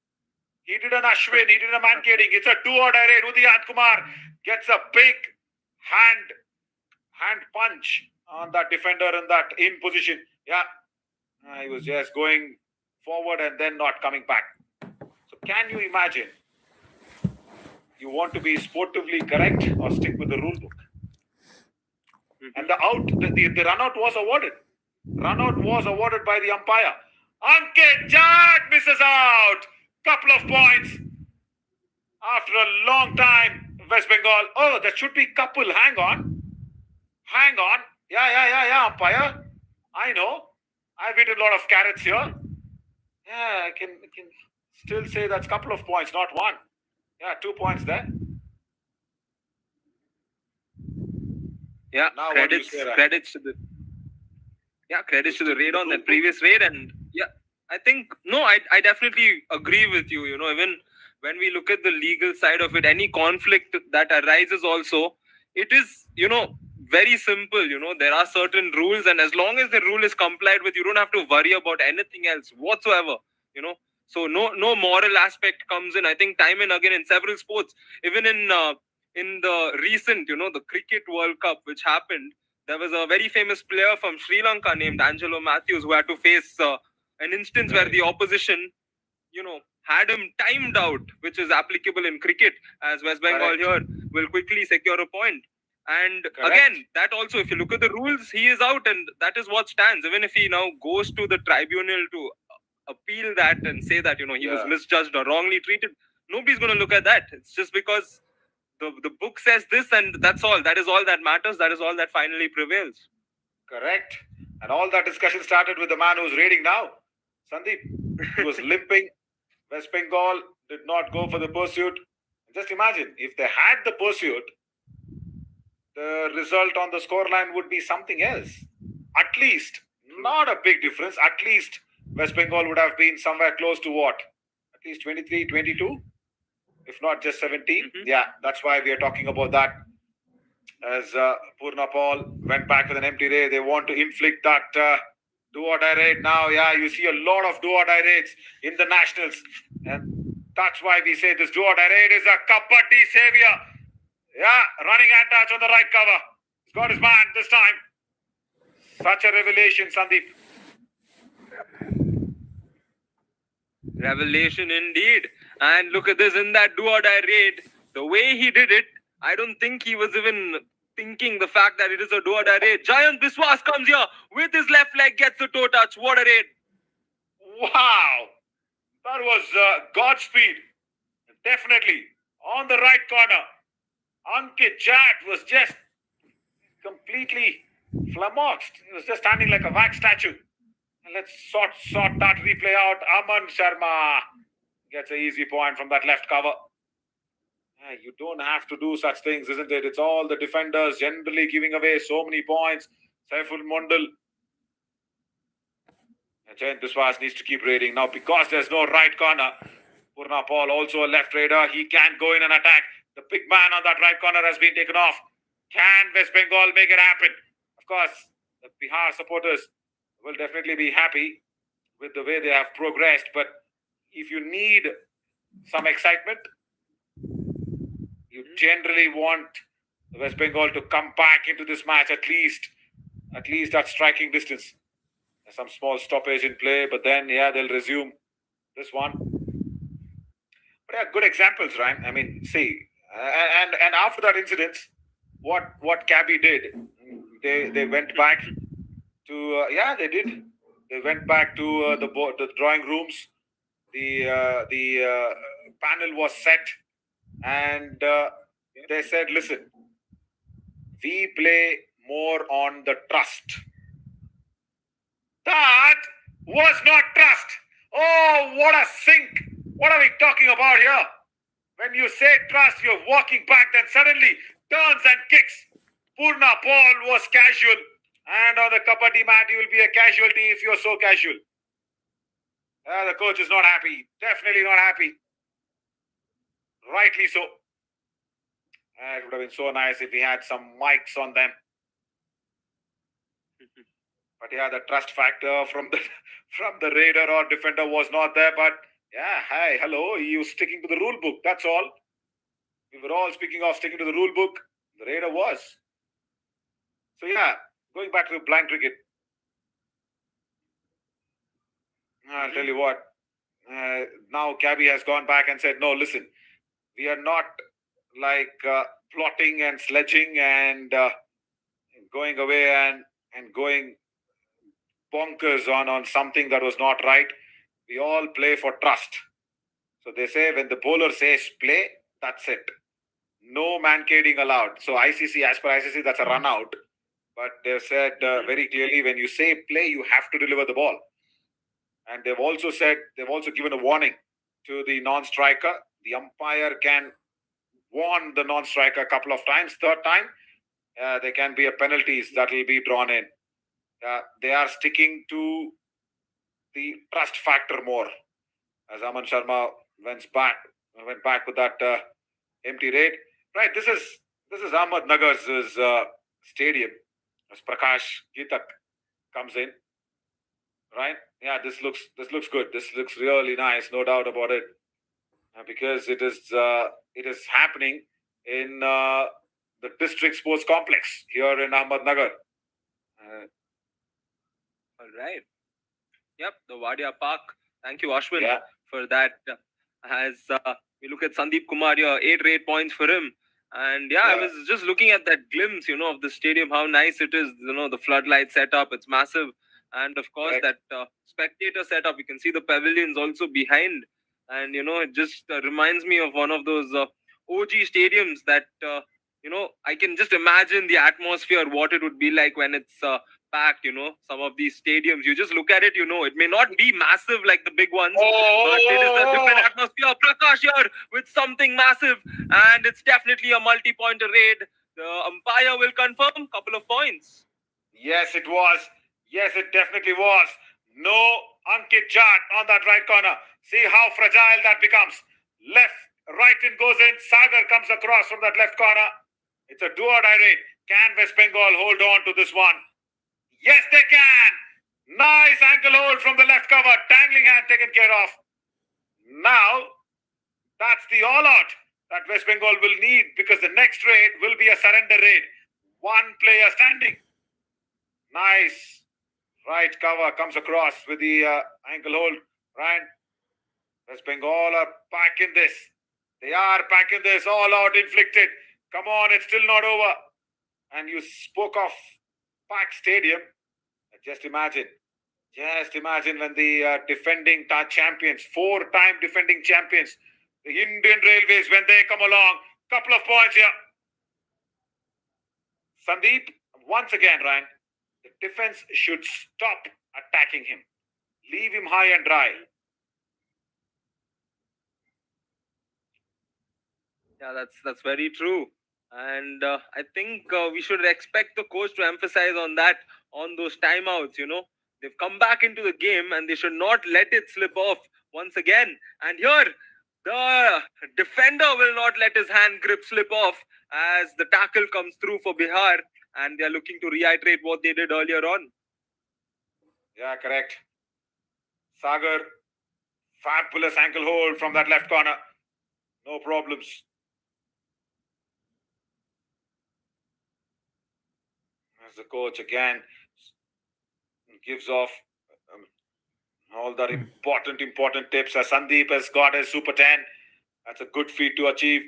Speaker 3: He did an Ashwin. He did a man-cading. It's a do-or-die raid. Udiyant Kumar gets a big hand punch on that defender in position. Yeah. He was just going forward and then not coming back. So can you imagine? You want to be sportively correct or stick with the rule book? And the run out was awarded. Run out was awarded by the umpire. Ankit Jack misses out. Couple of points. After a long time, West Bengal. Oh, that should be couple. Hang on. Yeah, umpire. I know. I've eaten a lot of carrots here. Yeah, I can still say that's a couple of points, not one. Yeah, 2 points there.
Speaker 2: Yeah,
Speaker 3: Now
Speaker 2: credits to the raid on that previous raid. And yeah, I think, no, I definitely agree with you. You know, even when we look at the legal side of it, any conflict that arises also, it is, you know, very simple. You know, there are certain rules, and as long as the rule is complied with, you don't have to worry about anything else whatsoever, you know. So no moral aspect comes in. I think time and again in several sports, even in the recent, you know, the Cricket World Cup which happened, there was a very famous player from Sri Lanka named Angelo Matthews who had to face an instance where the opposition, you know, had him timed out, which is applicable in cricket, as West Bengal here will quickly secure a point. And again, that also, if you look at the rules, he is out, and that is what stands. Even if he now goes to the tribunal to appeal that and say that, you know, he was misjudged or wrongly treated, nobody's going to look at that. It's just because the book says this, and that's all. That is all that matters. That is all that finally prevails.
Speaker 3: Correct. And all that discussion started with the man who's raiding now. Sandeep, he was limping. West Bengal did not go for the pursuit. Just imagine, if they had the pursuit, the result on the scoreline would be something else. At least, not a big difference. At least West Bengal would have been somewhere close to what? At least 23, 22? If not just 17. Yeah, that's why we are talking about that. As Purna Paul went back with an empty raid, they want to inflict that do-or-die raid now. Yeah, you see a lot of do-or-die raids in the nationals. And that's why we say this do-or-die raid is a Kabaddi savior. Yeah, running hand touch on the right cover. He's got his man this time. Such a revelation, Sandeep.
Speaker 2: Revelation indeed. And look at this, in that do or die raid, the way he did it, I don't think he was even thinking the fact that it is a do or die raid. Giant Biswas comes here with his left leg, gets the toe touch. What a raid.
Speaker 3: Wow. That was Godspeed. Definitely. On the right corner. Ankit Jat was just completely flummoxed. He was just standing like a wax statue. And let's sort that replay out. Aman Sharma gets an easy point from that left cover. You don't have to do such things, isn't it? It's all the defenders generally giving away so many points. Saiful Mondal. Jayant Biswas needs to keep raiding now because there's no right corner. Purna Paul, also a left raider. He can go in and attack. The big man on that right corner has been taken off. Can West Bengal make it happen? Of course, the Bihar supporters will definitely be happy with the way they have progressed. But if you need some excitement, you generally want West Bengal to come back into this match at least at striking distance. There's some small stoppage in play, but then yeah, they'll resume this one. But yeah, good examples, right? I mean, see, and after that incident, what KABADDI did, they went back to they did. They went back to the drawing rooms. The panel was set, and they said, "Listen, we play more on the trust." That was not trust. Oh, what a sink! What are we talking about here? When you say trust, you're walking back, then suddenly turns and kicks. Purna Paul was casual, and on the kabaddi mat, you will be a casualty if you're so casual. The coach is not happy. Definitely not happy. Rightly so. It would have been so nice if we had some mics on them. But yeah, the trust factor from the raider or defender was not there. But yeah, hi, hello, you sticking to the rule book. That's all. We were all speaking of sticking to the rule book. The raider was. So yeah, going back to blind cricket. I'll tell you what. Now KABADDI has gone back and said, no, listen, we are not like plotting and sledging and going away and going bonkers on something that was not right. We all play for trust. So they say when the bowler says play, that's it. No mankading allowed. So ICC, as per ICC, that's a run out. But they've said very clearly, when you say play, you have to deliver the ball. And they've also given a warning to the non-striker. The umpire can warn the non-striker a couple of times. Third time, there can be a penalties that will be drawn in. They are sticking to the trust factor more. As Aman Sharma went back with that empty raid. Right, this is Ahmednagar's stadium. As Prakash Gitak comes in. Right? Yeah, this looks good. This looks really nice, no doubt about it. Because it is happening in the district sports complex here in Ahmednagar.
Speaker 2: All right. Yep, the Wadia Park. Thank you, Ashwin, for that. As we look at Sandeep Kumar here, 8 rate points for him. And I was just looking at that glimpse, of the stadium, how nice it is. The floodlight setup, it's massive. And of course, that spectator setup, you can see the pavilions also behind. And, it just reminds me of one of those OG stadiums that, I can just imagine the atmosphere, what it would be like when it's packed, some of these stadiums. You just look at it, it may not be massive like the big ones, but it is a different atmosphere. Prakash here with something massive, and it's definitely a multi-pointer raid. The umpire will confirm couple of points.
Speaker 3: Yes, it was. Yes, it definitely was. No Ankit Jat on that right corner. See how fragile that becomes. Left, right in goes in. Sagar comes across from that left corner. It's a do-or-die raid. Can West Bengal hold on to this one? Yes, they can. Nice ankle hold from the left cover. Dangling hand taken care of. Now, that's the all-out. that West Bengal will need, because the next raid will be a surrender raid. One player standing. Nice right cover comes across with the ankle hold. Ryan, West Bengal are back in this. They are back in this, all out inflicted. Come on, it's still not over. And you spoke of packed stadium. Just imagine when the defending champions, 4-time defending champions, the Indian Railways, when they come along, couple of points here. Sandeep, once again, Ryan, the defense should stop attacking him. Leave him high and dry.
Speaker 2: Yeah, that's very true. And I think we should expect the coach to emphasize on that, on those timeouts. They've come back into the game and they should not let it slip off once again. And here, the defender will not let his hand grip slip off as the tackle comes through for Bihar, and they're looking to reiterate what they did earlier on.
Speaker 3: Yeah, correct. Sagar, fabulous ankle hold from that left corner. No problems. As the coach again gives off all the important tips. As Sandeep has got a Super 10. That's a good feat to achieve.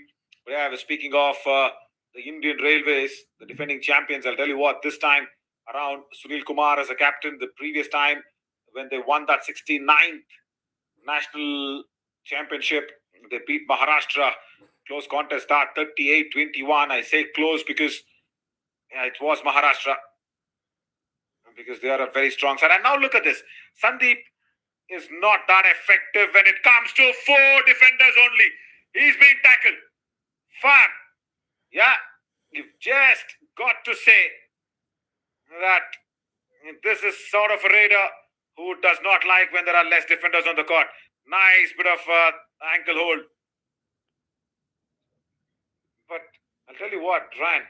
Speaker 3: But yeah, I was speaking of the Indian Railways, the defending champions. I'll tell you what, this time around, Sunil Kumar as a captain. The previous time when they won that 69th national championship, they beat Maharashtra. Close contest start, 38-21. I say close because it was Maharashtra, because they are a very strong side. And now look at this. Sandeep is not that effective when it comes to 4 defenders only. He's been tackled. Fun. Yeah, you've just got to say that this is sort of a raider who does not like when there are less defenders on the court. Nice bit of ankle hold. But I'll tell you what, Ryan,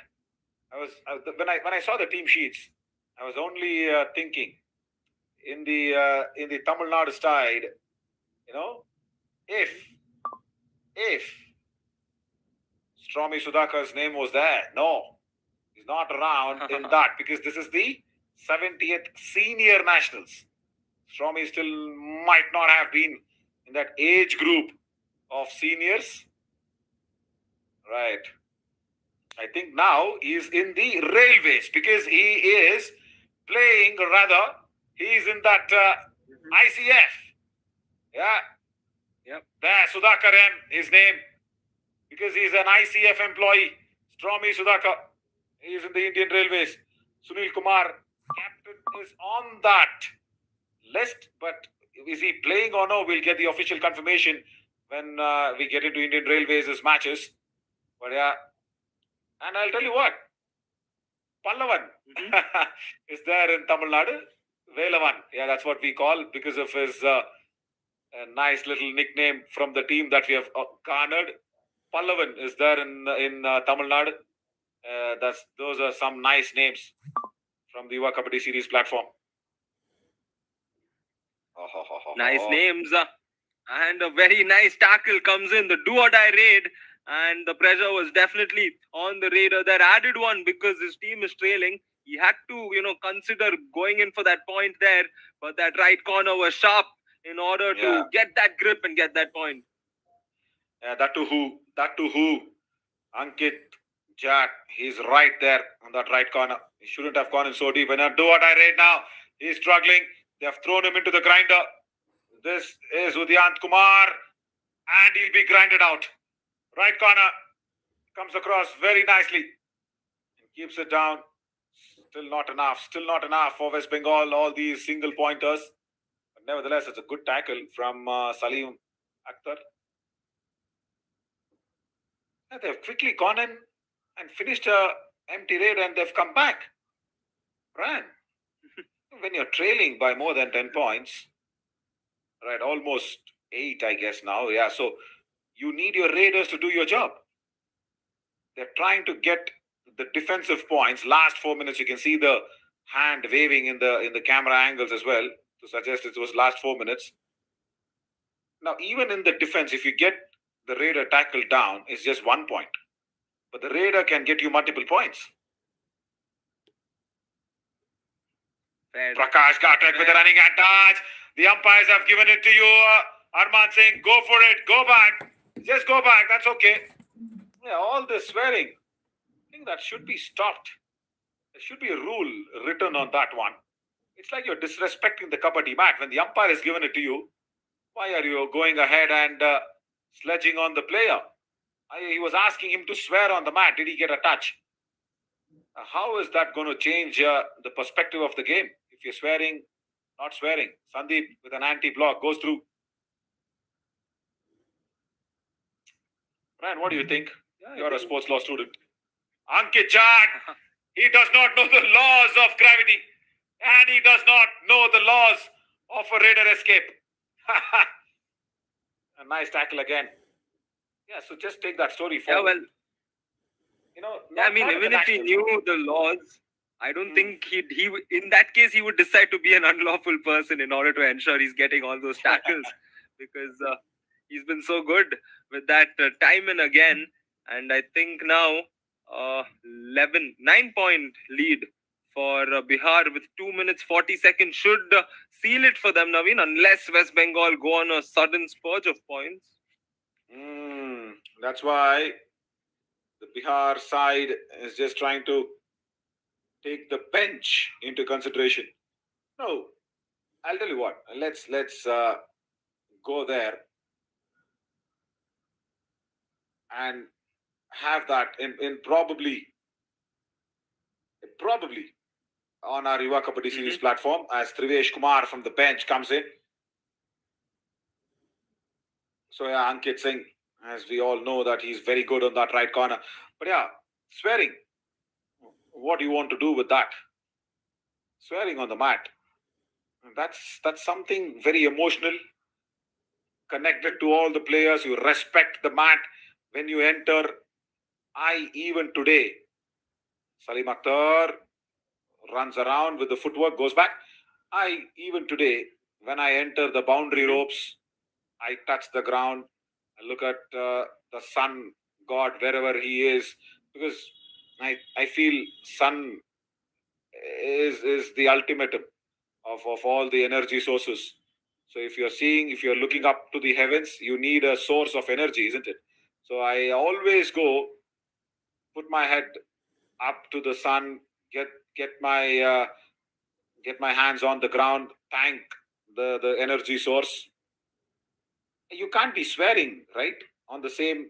Speaker 3: when I saw the team sheets, I was only thinking in the Tamil Nadu side, if Stromy Sudhakar's name was there. No, he's not around in that, because this is the 70th senior nationals. Stromy still might not have been in that age group of seniors. Right. I think now he's in the Railways, because he is playing, rather, he's in that ICF. Yeah.
Speaker 2: Yep.
Speaker 3: There, Sudhakar M, his name, because he's an ICF employee. Stromy Sudhakar, he is in the Indian Railways. Sunil Kumar, captain, is on that list, but is he playing or no? We'll get the official confirmation when we get into Indian Railways' matches. But yeah, and I'll tell you what, Pallavan is there in Tamil Nadu. Velavan, yeah, that's what we call, because of his nice little nickname from the team that we have garnered. Pallavan is there in Tamil Nadu. Those are some nice names from the Yuva Kabaddi Series platform.
Speaker 2: Nice names. And a very nice tackle comes in. The do-or-die raid. And the pressure was definitely on the raider. That added one, because his team is trailing. He had to, consider going in for that point there. But that right corner was sharp in order to get that grip and get that point.
Speaker 3: Yeah, that to who? Ankit Jack. He's right there on that right corner. He shouldn't have gone in so deep. And do what I read now. He's struggling. They have thrown him into the grinder. This is Udyant Kumar. And he'll be grinded out. Right corner. Comes across very nicely. And keeps it down. Still not enough. Still not enough for West Bengal. All these single pointers. But nevertheless, it's a good tackle from Salim Akhtar. And they've quickly gone in and finished a empty raid, and they've come back. Ran. When you're trailing by more than 10 points, right, almost 8, I guess now. Yeah, so you need your raiders to do your job. They're trying to get the defensive points. Last 4 minutes, you can see the hand waving in the camera angles as well to suggest it was last 4 minutes. Now, even in the defense, if you get the raider tackled down is just 1 point. But the raider can get you multiple points.
Speaker 2: Fair.
Speaker 3: Prakash Ghatak with a running hand touch. The umpires have given it to you. Arman saying, go for it, go back. Just go back, that's okay. Yeah, all this swearing, I think that should be stopped. There should be a rule written on that one. It's like you're disrespecting the kabaddi mat. When the umpire has given it to you, why are you going ahead and sledging on the player? He was asking him to swear on the mat. Did he get a touch? How is that going to change the perspective of the game? If you're swearing, not swearing. Sandeep with an anti-block goes through. Brian, what do you think? You're a sports law student. Ankit Jack, he does not know the laws of gravity. And he does not know the laws of a raider escape. A nice tackle again. Yeah, so just take that story forward.
Speaker 2: Yeah, well, even if he knew the laws, I don't think he in that case he would decide to be an unlawful person in order to ensure he's getting all those tackles because he's been so good with that time and again. And I think now 9-point lead for Bihar with 2 minutes 40 seconds should seal it for them, Naveen, unless West Bengal go on a sudden spurge of points.
Speaker 3: That's why the Bihar side is just trying to take the bench into consideration. No, I'll tell you what. Let's go there and have that in probably on our Yuva Kabaddi Series platform as Trivesh Kumar from the bench comes in. So yeah, Ankit Singh, as we all know that he's very good on that right corner. But yeah, swearing. What do you want to do with that? Swearing on the mat. That's something very emotional, connected to all the players. You respect the mat when you enter. Even today, Salim Akhtar runs around with the footwork, goes back. Even today, when I enter the boundary ropes, I touch the ground. I look at the sun god wherever he is, because I feel sun is the ultimatum of all the energy sources. So if you're looking up to the heavens, you need a source of energy, isn't it? So I always go, put my head up to the sun, get my hands on the ground, thank the energy source. You can't be swearing, right? On the same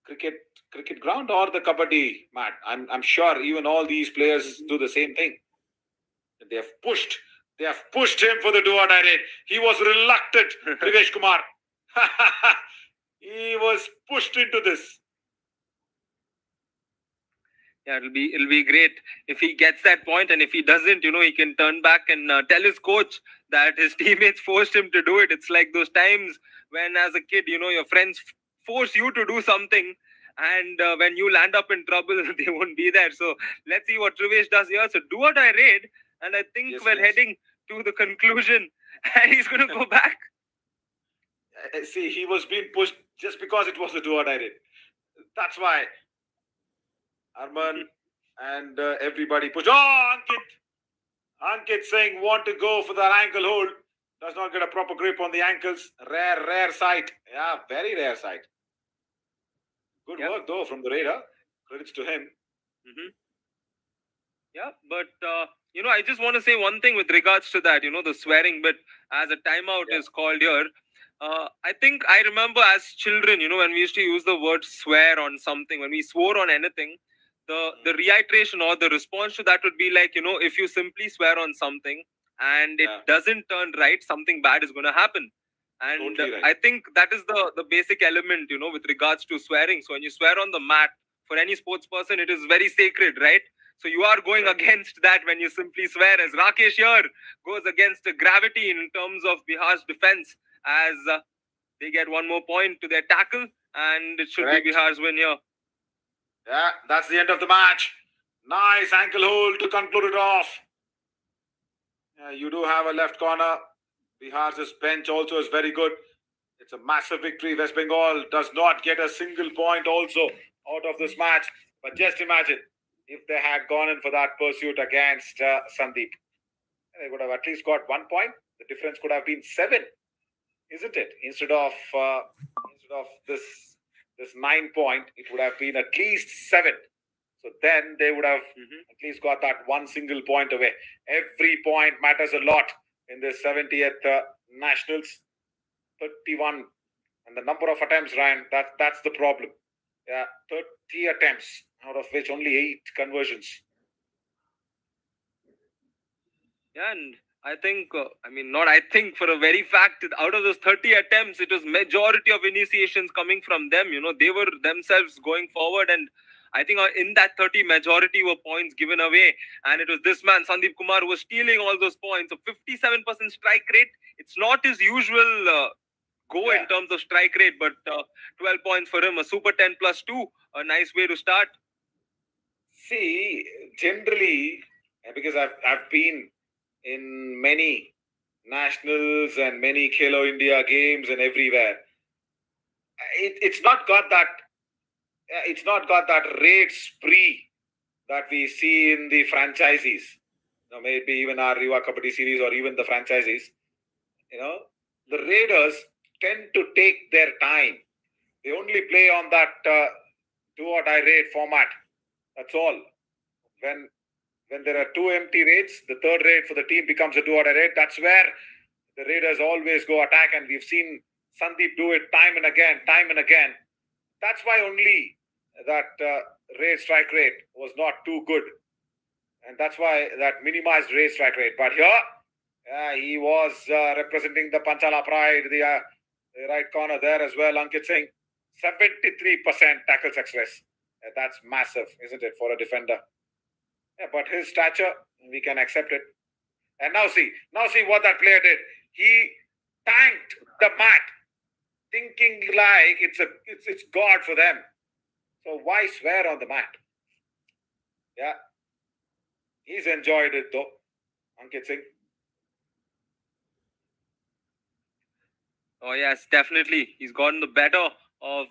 Speaker 3: cricket ground or the kabaddi mat. I'm sure even all these players do the same thing. They have pushed him for the do or die raid. He was reluctant, Trivesh Kumar. He was pushed into this.
Speaker 2: Yeah, it'll be great if he gets that point, and if he doesn't, he can turn back and tell his coach that his teammates forced him to do it. It's like those times when, as a kid, your friends force you to do something, and when you land up in trouble, they won't be there. So let's see what Trivesh does here. So do or die raid, and I think we're heading to the conclusion, and he's going to go back.
Speaker 3: See, he was being pushed just because it was a do or die raid. That's why Arman and everybody pushed. Oh, Ankit saying want to go for the ankle hold. Does not get a proper grip on the ankles. Rare sight. Yeah, very rare sight. Good work though from the raider. Credits to him.
Speaker 2: Yeah, but I just want to say one thing with regards to that, the swearing bit as a timeout is called here. I think I remember as children, when we used to use the word swear on something, when we swore on anything, the reiteration or the response to that would be like, if you simply swear on something and it doesn't turn right, something bad is going to happen. And
Speaker 3: totally right.
Speaker 2: I think that is the basic element, with regards to swearing. So when you swear on the mat, for any sports person, it is very sacred, right? So you are going against that when you simply swear, as Rakesh here goes against gravity in terms of Bihar's defense, as they get one more point to their tackle, and it should be Bihar's win here.
Speaker 3: Yeah, that's the end of the match. Nice ankle hold to conclude it off. Yeah, you do have a left corner. Bihar's bench also is very good. It's a massive victory. West Bengal does not get a single point also out of this match. But just imagine if they had gone in for that pursuit against Sandeep. They would have at least got 1 point. The difference could have been 7, isn't it? Instead of this 9 point, it would have been at least 7. So then they would have at least got that one single point away. Every point matters a lot in the 70th Nationals. 31, and the number of attempts, Ryan, that's the problem. Yeah, 30 attempts, out of which only 8 conversions.
Speaker 2: Yeah, and I think, for a very fact, out of those 30 attempts, it was majority of initiations coming from them. They were themselves going forward, and I think in that 30, majority were points given away. And it was this man, Sandeep Kumar, who was stealing all those points. So 57% strike rate. It's not his usual in terms of strike rate, but 12 points for him, a super 10 plus 2, a nice way to start.
Speaker 3: See, generally, because I've been in many nationals and many Khelo India games and everywhere, it's not got that raid spree that we see in the franchisees. Maybe even our Riva Kabaddi series or even the franchisees. The raiders tend to take their time. They only play on that do or die raid format. That's all. When there are 2 empty raids, the third raid for the team becomes a do or die raid. That's where the raiders always go attack, and we've seen Sandeep do it time and again. That's why only that raid strike rate was not too good, and that's why that minimized raid strike rate. But here, he was representing the Panchala Pride, the right corner there as well. Ankit Singh, 73% tackle success. That's massive, isn't it, for a defender? Yeah, but his stature, we can accept it. And now see what that player did. He tanked the mat, thinking like it's God for them. So why swear on the mat? Yeah, he's enjoyed it though, Ankit Singh.
Speaker 2: Oh yes, definitely. He's gotten the better of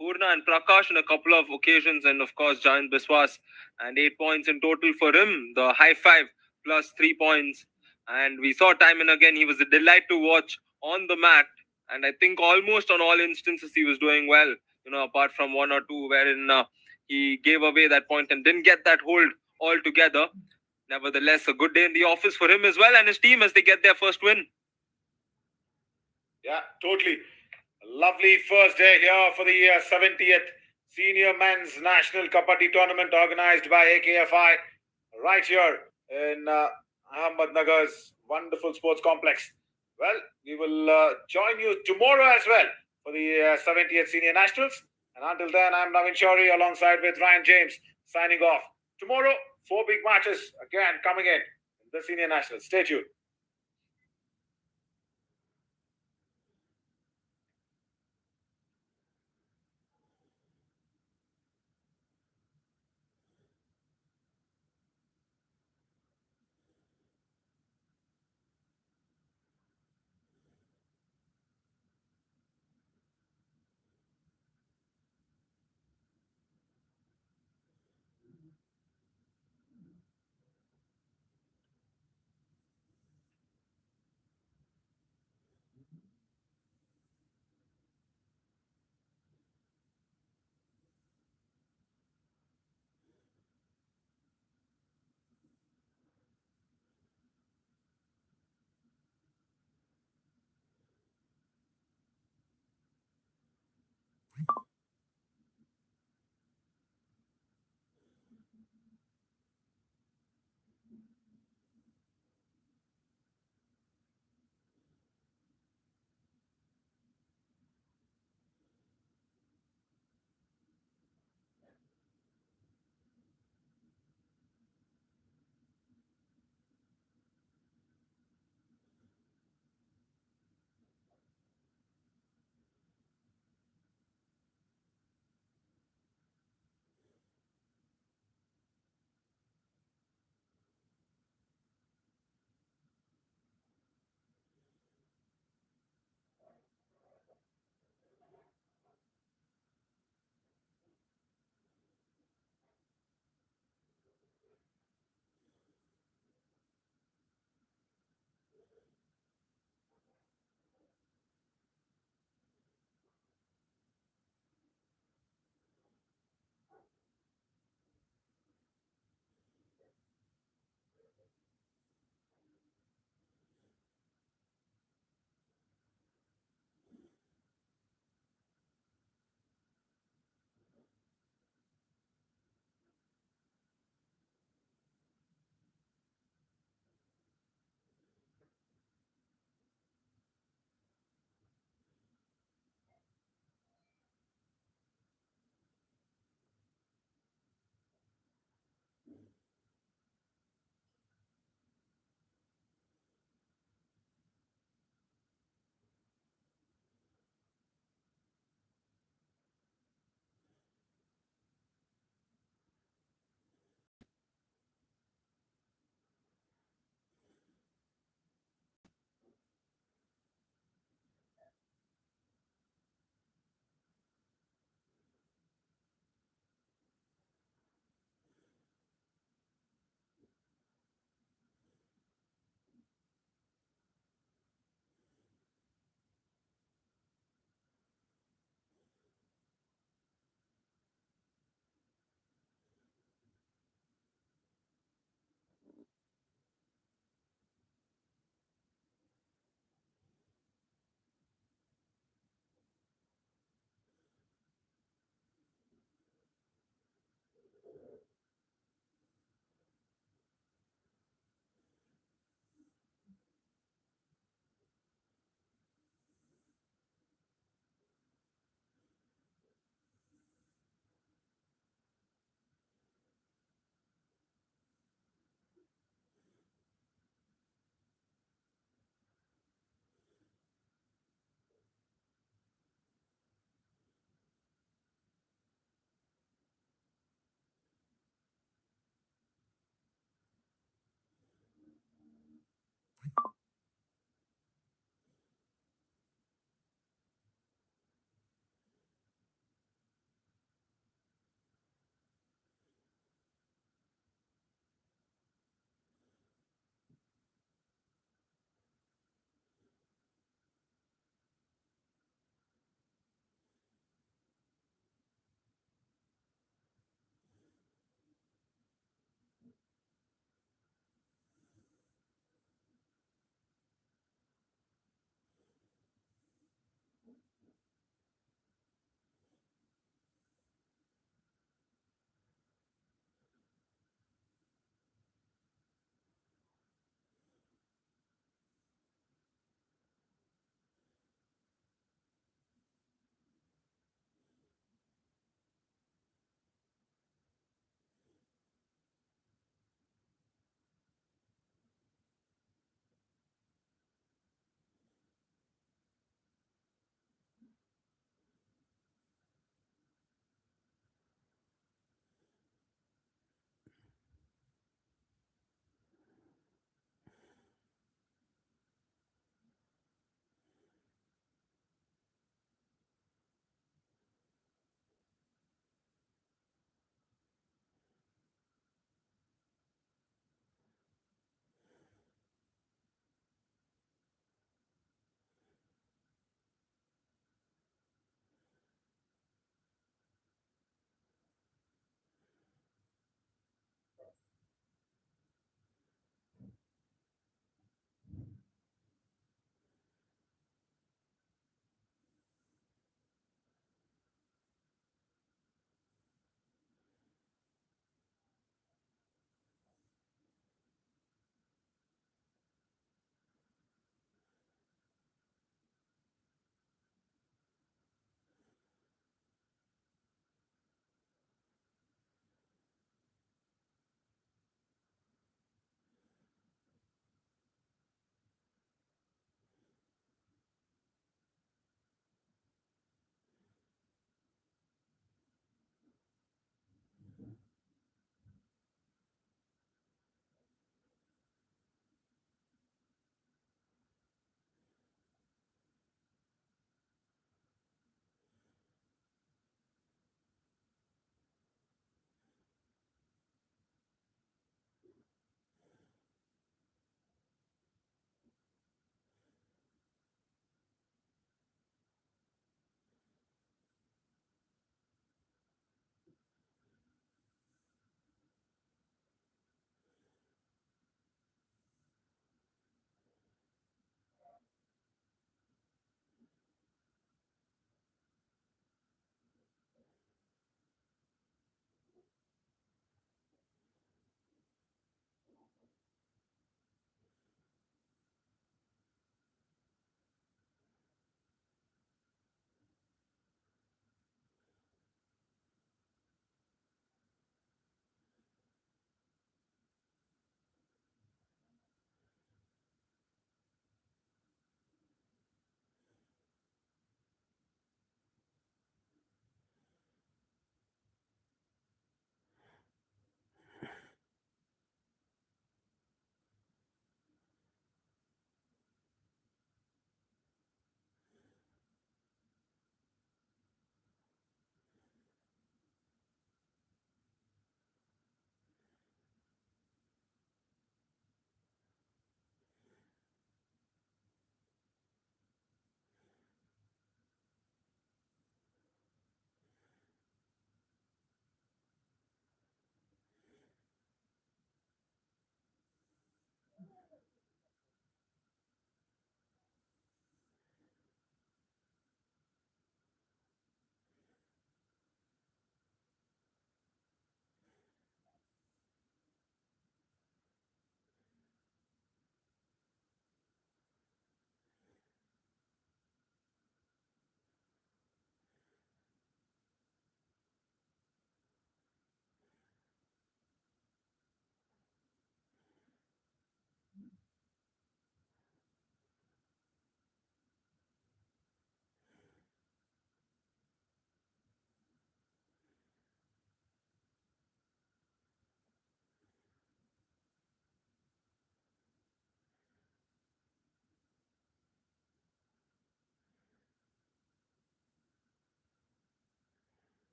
Speaker 2: Purna and Prakash on a couple of occasions, and of course Jayant Biswas, and 8 points in total for him. The high 5 plus 3 points, and we saw time and again he was a delight to watch on the mat, and I think almost on all instances he was doing well. Apart from 1 or 2 wherein he gave away that point and didn't get that hold altogether. Nevertheless, a good day in the office for him as well and his team as they get their first win.
Speaker 3: Yeah, totally. Lovely first day here for the 70th Senior Men's National Kabaddi Tournament organized by AKFI right here in Ahmednagar's wonderful sports complex. Well, we will join you tomorrow as well for the 70th Senior Nationals. And until then, I'm Navin Shori alongside with Ryan James signing off. Tomorrow, 4 big matches again coming in the Senior Nationals. Stay tuned.